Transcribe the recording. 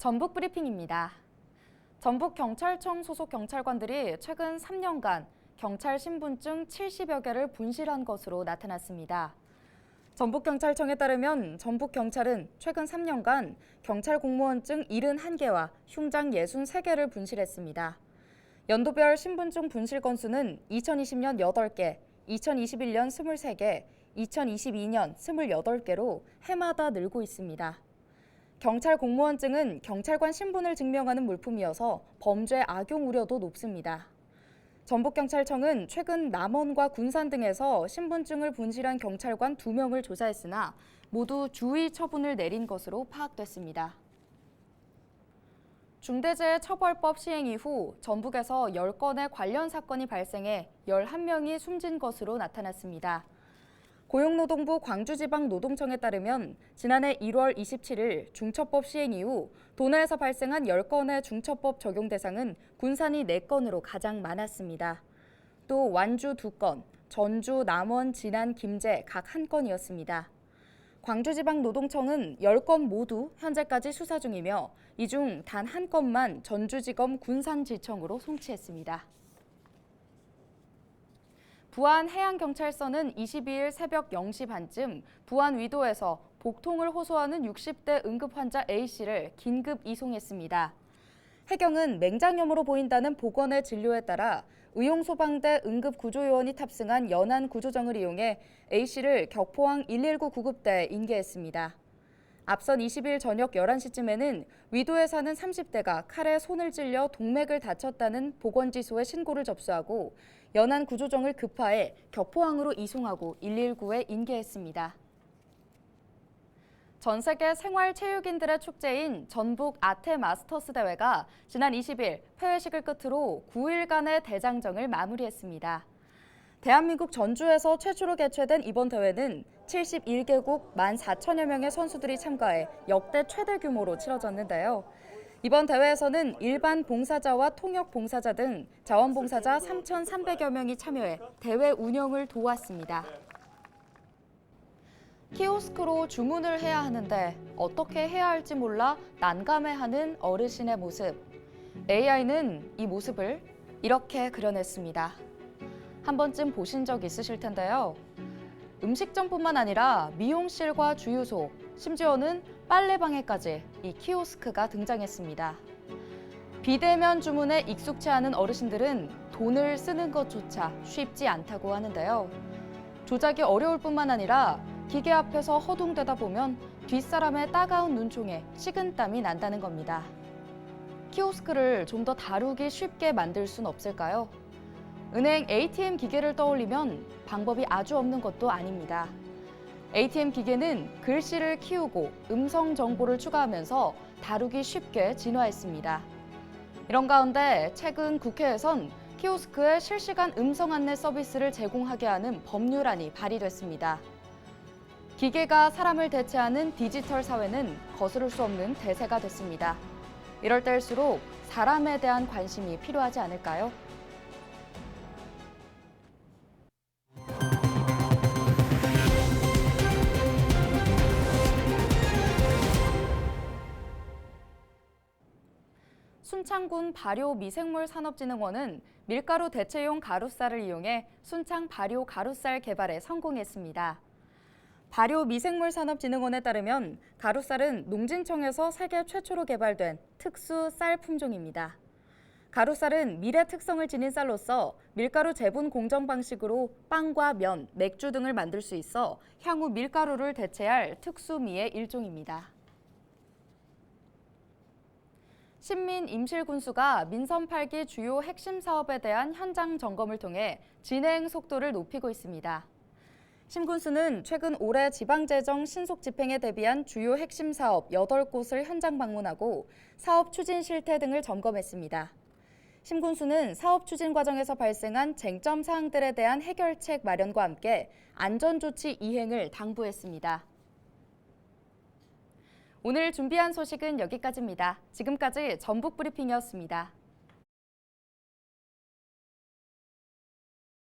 전북 브리핑입니다. 전북경찰청 소속 경찰관들이 최근 3년간 경찰 신분증 70여 개를 분실한 것으로 나타났습니다. 전북경찰청에 따르면 전북경찰은 최근 3년간 경찰 공무원증 71개와 흉장 63개를 분실했습니다. 연도별 신분증 분실 건수는 2020년 8개, 2021년 23개, 2022년 28개로 해마다 늘고 있습니다. 경찰 공무원증은 경찰관 신분을 증명하는 물품이어서 범죄 악용 우려도 높습니다. 전북경찰청은 최근 남원과 군산 등에서 신분증을 분실한 경찰관 2명을 조사했으나 모두 주의 처분을 내린 것으로 파악됐습니다. 중대재해처벌법 시행 이후 전북에서 10건의 관련 사건이 발생해 11명이 숨진 것으로 나타났습니다. 고용노동부 광주지방노동청에 따르면 지난해 1월 27일 중처법 시행 이후 도내에서 발생한 10건의 중처법 적용 대상은 군산이 4건으로 가장 많았습니다. 또 완주 2건, 전주, 남원, 진안, 김제 각 1건이었습니다. 광주지방노동청은 10건 모두 현재까지 수사 중이며 이 중 단 1건만 전주지검 군산지청으로 송치했습니다. 부안해양경찰서는 22일 새벽 0시 반쯤 부안 위도에서 복통을 호소하는 60대 응급환자 A씨를 긴급 이송했습니다. 해경은 맹장염으로 보인다는 보건의 진료에 따라 의용소방대 응급구조요원이 탑승한 연안구조정을 이용해 A씨를 격포항 119 구급대에 인계했습니다. 앞선 20일 저녁 11시쯤에는 위도에 사는 30대가 칼에 손을 찔려 동맥을 다쳤다는 보건지소에 신고를 접수하고 연안구조정을 급파해 격포항으로 이송하고 119에 인계했습니다. 전 세계 생활체육인들의 축제인 전북 아태 마스터스 대회가 지난 20일 폐회식을 끝으로 9일간의 대장정을 마무리했습니다. 대한민국 전주에서 최초로 개최된 이번 대회는 71개국 14,000여 명의 선수들이 참가해 역대 최대 규모로 치러졌는데요. 이번 대회에서는 일반 봉사자와 통역 봉사자 등 자원봉사자 3,300여 명이 참여해 대회 운영을 도왔습니다. 키오스크로 주문을 해야 하는데 어떻게 해야 할지 몰라 난감해하는 어르신의 모습. AI는 이 모습을 이렇게 그려냈습니다. 한 번쯤 보신 적 있으실 텐데요. 음식점뿐만 아니라 미용실과 주유소, 심지어는 빨래방에까지 이 키오스크가 등장했습니다. 비대면 주문에 익숙치 않은 어르신들은 돈을 쓰는 것조차 쉽지 않다고 하는데요. 조작이 어려울 뿐만 아니라 기계 앞에서 허둥대다 보면 뒷사람의 따가운 눈총에 식은땀이 난다는 겁니다. 키오스크를 좀 더 다루기 쉽게 만들 순 없을까요? 은행 ATM 기계를 떠올리면 방법이 아주 없는 것도 아닙니다. ATM 기계는 글씨를 키우고 음성 정보를 추가하면서 다루기 쉽게 진화했습니다. 이런 가운데 최근 국회에선 키오스크의 실시간 음성 안내 서비스를 제공하게 하는 법률안이 발의됐습니다. 기계가 사람을 대체하는 디지털 사회는 거스를 수 없는 대세가 됐습니다. 이럴 때일수록 사람에 대한 관심이 필요하지 않을까요? 순창군 발효미생물산업진흥원은 밀가루 대체용 가루쌀을 이용해 순창 발효 가루쌀 개발에 성공했습니다. 발효미생물산업진흥원에 따르면 가루쌀은 농진청에서 세계 최초로 개발된 특수 쌀 품종입니다. 가루쌀은 밀의 특성을 지닌 쌀로서 밀가루 재분 공정 방식으로 빵과 면, 맥주 등을 만들 수 있어 향후 밀가루를 대체할 특수미의 일종입니다. 신민임실군수가 민선 8기 주요 핵심 사업에 대한 현장 점검을 통해 진행 속도를 높이고 있습니다. 심 군수는 최근 올해 지방재정 신속 집행에 대비한 주요 핵심 사업 8곳을 현장 방문하고 사업 추진 실태 등을 점검했습니다. 심 군수는 사업 추진 과정에서 발생한 쟁점 사항들에 대한 해결책 마련과 함께 안전조치 이행을 당부했습니다. 오늘 준비한 소식은 여기까지입니다. 지금까지 전북 브리핑이었습니다.